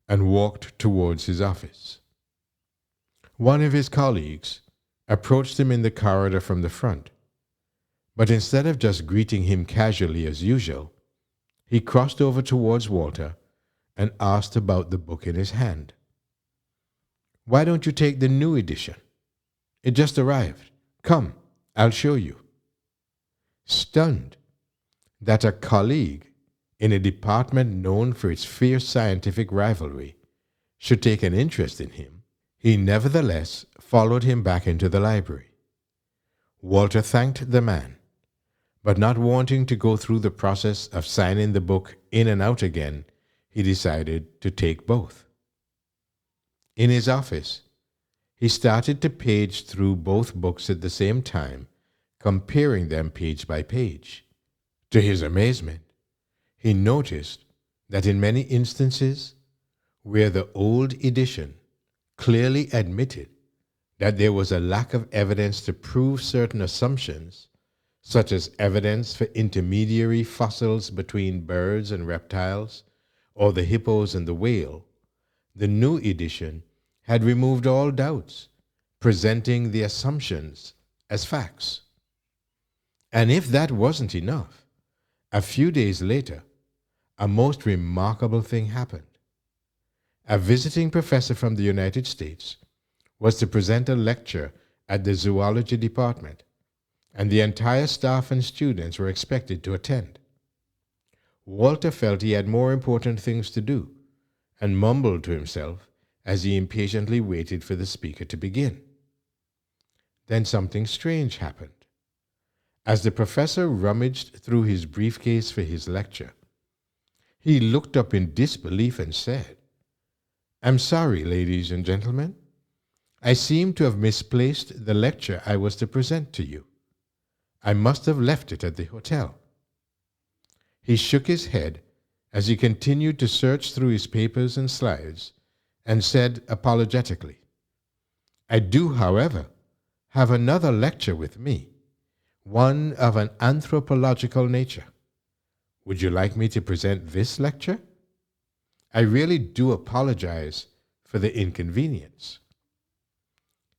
and walked towards his office. One of his colleagues approached him in the corridor from the front, but instead of just greeting him casually as usual, he crossed over towards Walter and asked about the book in his hand. "Why don't you take the new edition? It just arrived. Come, I'll show you." Stunned that a colleague in a department known for its fierce scientific rivalry should take an interest in him, he nevertheless followed him back into the library. Walter thanked the man, but not wanting to go through the process of signing the book in and out again, he decided to take both. In his office, he started to page through both books at the same time, comparing them page by page. To his amazement, he noticed that in many instances, where the old edition clearly admitted that there was a lack of evidence to prove certain assumptions, such as evidence for intermediary fossils between birds and reptiles, or the hippos and the whale, the new edition had removed all doubts, presenting the assumptions as facts. And if that wasn't enough, a few days later, a most remarkable thing happened. A visiting professor from the United States was to present a lecture at the zoology department, and the entire staff and students were expected to attend. Walter felt he had more important things to do and mumbled to himself as he impatiently waited for the speaker to begin. Then something strange happened. As the professor rummaged through his briefcase for his lecture, he looked up in disbelief and said, "I'm sorry, ladies and gentlemen. I seem to have misplaced the lecture I was to present to you. I must have left it at the hotel." He shook his head as he continued to search through his papers and slides and said apologetically, "I do, however, have another lecture with me, one of an anthropological nature. Would you like me to present this lecture? I really do apologize for the inconvenience."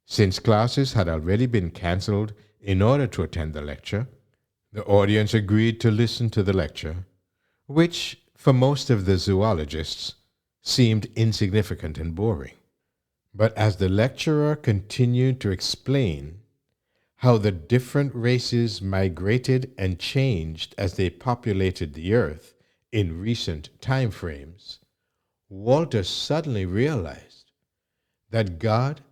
Since classes had already been canceled in order to attend the lecture, the audience agreed to listen to the lecture, which, for most of the zoologists, seemed insignificant and boring. But as the lecturer continued to explain how the different races migrated and changed as they populated the earth in recent time frames, Walter suddenly realized that God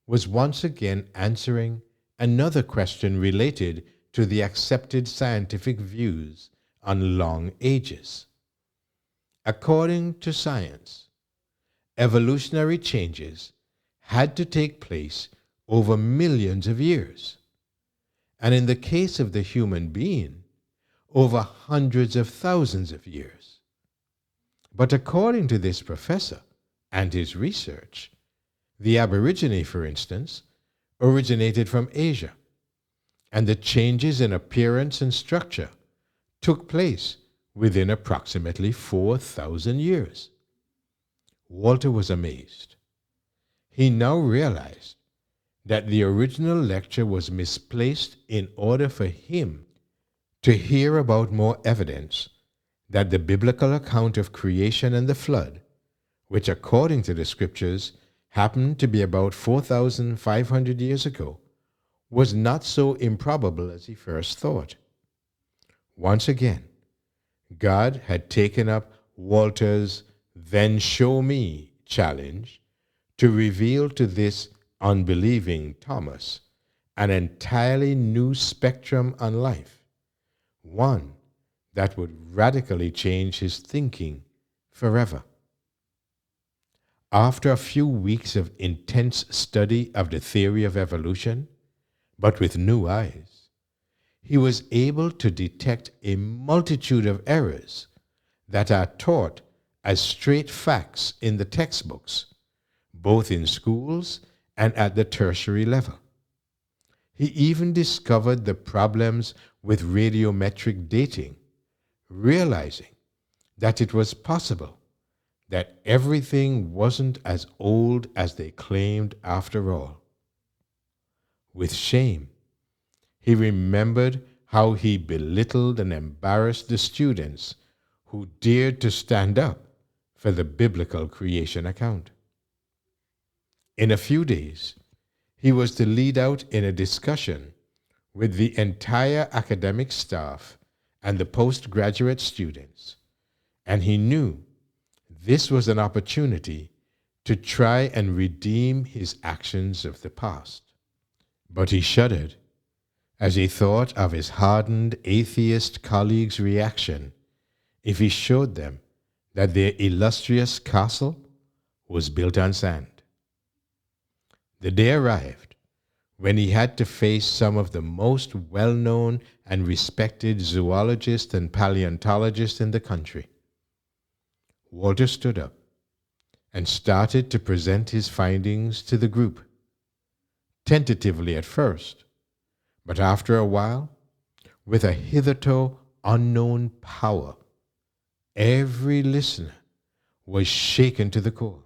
was once again answering another question related to the accepted scientific views on long ages. According to science, evolutionary changes had to take place over millions of years, and in the case of the human being, over hundreds of thousands of years. But according to this professor and his research, the Aborigine, for instance, originated from Asia, and the changes in appearance and structure took place within approximately 4,000 years. Walter was amazed. He now realized that the original lecture was misplaced in order for him to hear about more evidence that the biblical account of creation and the flood, which according to the scriptures happened to be about 4,500 years ago, was not so improbable as he first thought. Once again, God had taken up Walter's "then show me" challenge to reveal to this unbelieving Thomas an entirely new spectrum on life, one that would radically change his thinking forever. After a few weeks of intense study of the theory of evolution, but with new eyes, he was able to detect a multitude of errors that are taught as straight facts in the textbooks, both in schools and at the tertiary level. He even discovered the problems with radiometric dating, realizing that it was possible that everything wasn't as old as they claimed after all. With shame, he remembered how he belittled and embarrassed the students who dared to stand up for the biblical creation account. In a few days, he was to lead out in a discussion with the entire academic staff and the postgraduate students, and he knew this was an opportunity to try and redeem his actions of the past. But he shuddered as he thought of his hardened atheist colleagues' reaction if he showed them that their illustrious castle was built on sand. The day arrived when he had to face some of the most well-known and respected zoologists and paleontologists in the country. Walter stood up and started to present his findings to the group. tentatively at first, but after a while, with a hitherto unknown power, every listener was shaken to the core.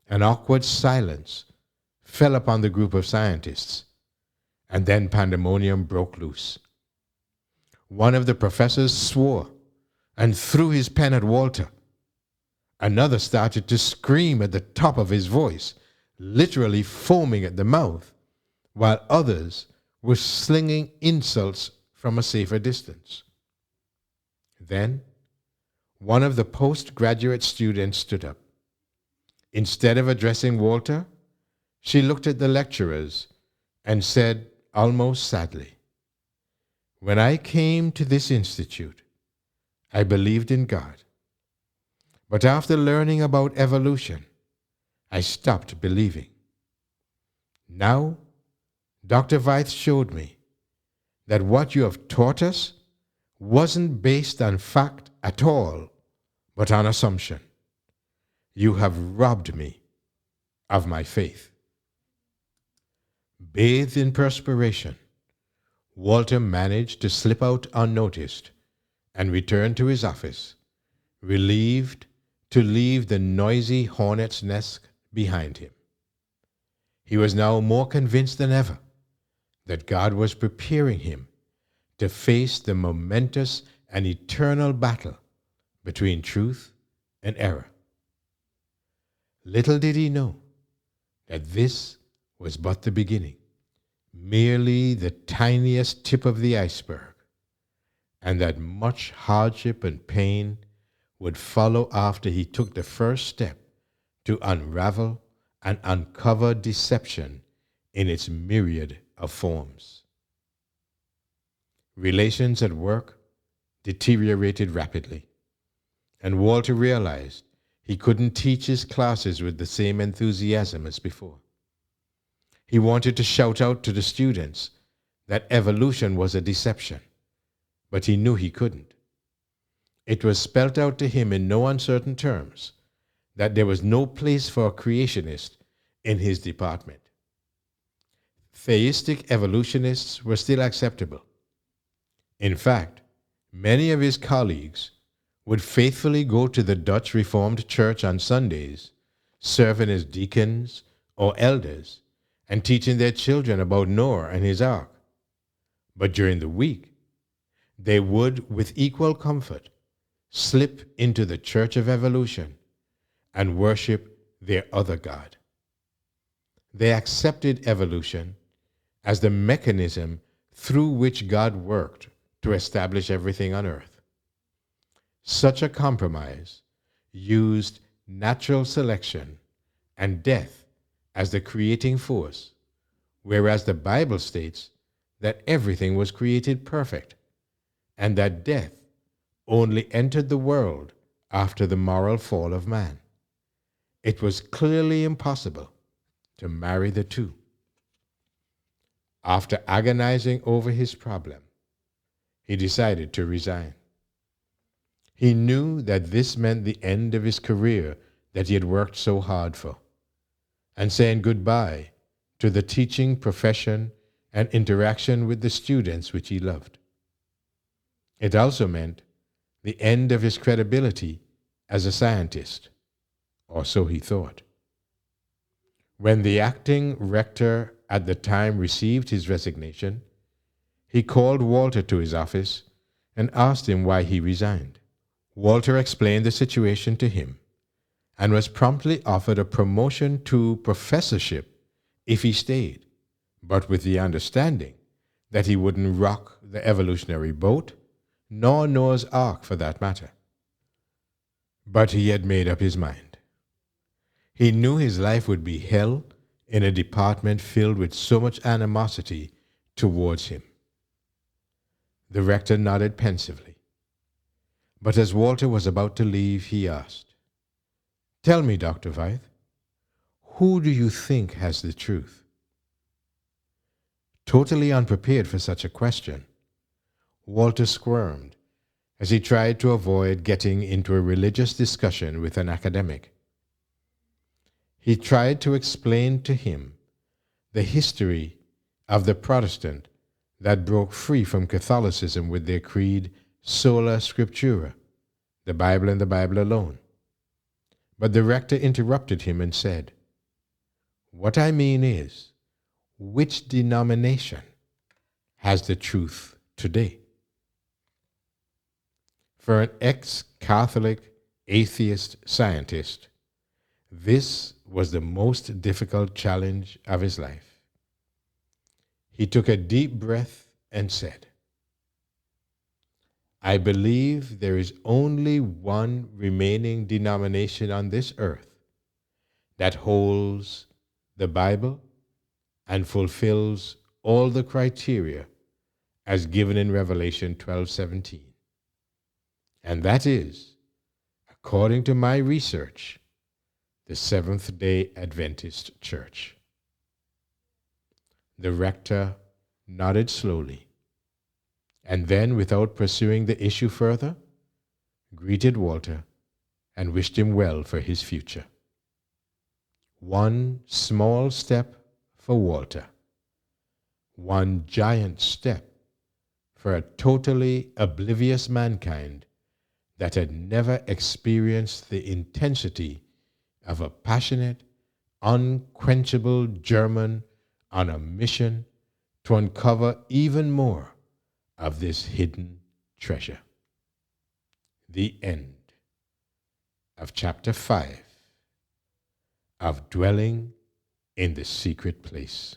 An awkward silence fell upon the group of scientists, and then pandemonium broke loose. One of the professors swore and threw his pen at Walter. Another started to scream at the top of his voice, literally foaming at the mouth, while others were slinging insults from a safer distance. Then, one of the postgraduate students stood up. Instead of addressing Walter, she looked at the lecturers and said almost sadly, "When I came to this institute, I believed in God. But after learning about evolution, I stopped believing. Now, Dr. Veith showed me that what you have taught us wasn't based on fact at all, but on assumption. You have robbed me of my faith." Bathed in perspiration, Walter managed to slip out unnoticed and return to his office, relieved to leave the noisy hornet's nest behind him. He was now more convinced than ever that God was preparing him to face the momentous and eternal battle between truth and error. Little did he know that this was but the beginning, merely the tiniest tip of the iceberg, and that much hardship and pain would follow after he took the first step to unravel and uncover deception in its myriad of forms. Relations at work deteriorated rapidly, and Walter realized he couldn't teach his classes with the same enthusiasm as before. He wanted to shout out to the students that evolution was a deception, but he knew he couldn't. It was spelt out to him in no uncertain terms that there was no place for a creationist in his department. Theistic evolutionists were still acceptable. In fact, many of his colleagues would faithfully go to the Dutch Reformed Church on Sundays, serving as deacons or elders and teaching their children about Noah and his ark. But during the week, they would, with equal comfort, slip into the Church of Evolution and worship their other God. They accepted evolution as the mechanism through which God worked to establish everything on earth. Such a compromise used natural selection and death as the creating force, whereas the Bible states that everything was created perfect and that death only entered the world after the moral fall of man. It was clearly impossible to marry the two. After agonizing over his problem, he decided to resign. He knew that this meant the end of his career that he had worked so hard for, and saying goodbye to the teaching profession and interaction with the students which he loved. It also meant the end of his credibility as a scientist, or so he thought. When the acting rector at the time received his resignation, he called Walter to his office and asked him why he resigned. Walter explained the situation to him and was promptly offered a promotion to professorship if he stayed, but with the understanding that he wouldn't rock the evolutionary boat, nor Noah's Ark for that matter. But he had made up his mind. He knew his life would be hell in a department filled with so much animosity towards him. The rector nodded pensively. But as Walter was about to leave, he asked, "Tell me, Dr. Veith, who do you think has the truth?" Totally unprepared for such a question, Walter squirmed as he tried to avoid getting into a religious discussion with an academic. He tried to explain to him the history of the Protestant that broke free from Catholicism with their creed sola scriptura, the Bible and the Bible alone. But the rector interrupted him and said, "What I mean is, which denomination has the truth today?" For an ex-Catholic atheist scientist, this was the most difficult challenge of his life. He took a deep breath and said, "I believe there is only one remaining denomination on this earth that holds the Bible and fulfills all the criteria as given in Revelation 12:17. And that is, according to my research, the Seventh-day Adventist Church." The rector nodded slowly, and then, without pursuing the issue further, greeted Walter and wished him well for his future. One small step for Walter, one giant step for a totally oblivious mankind that had never experienced the intensity of a passionate, unquenchable German on a mission to uncover even more of this hidden treasure. The end of chapter 5 of Dwelling in the Secret Place.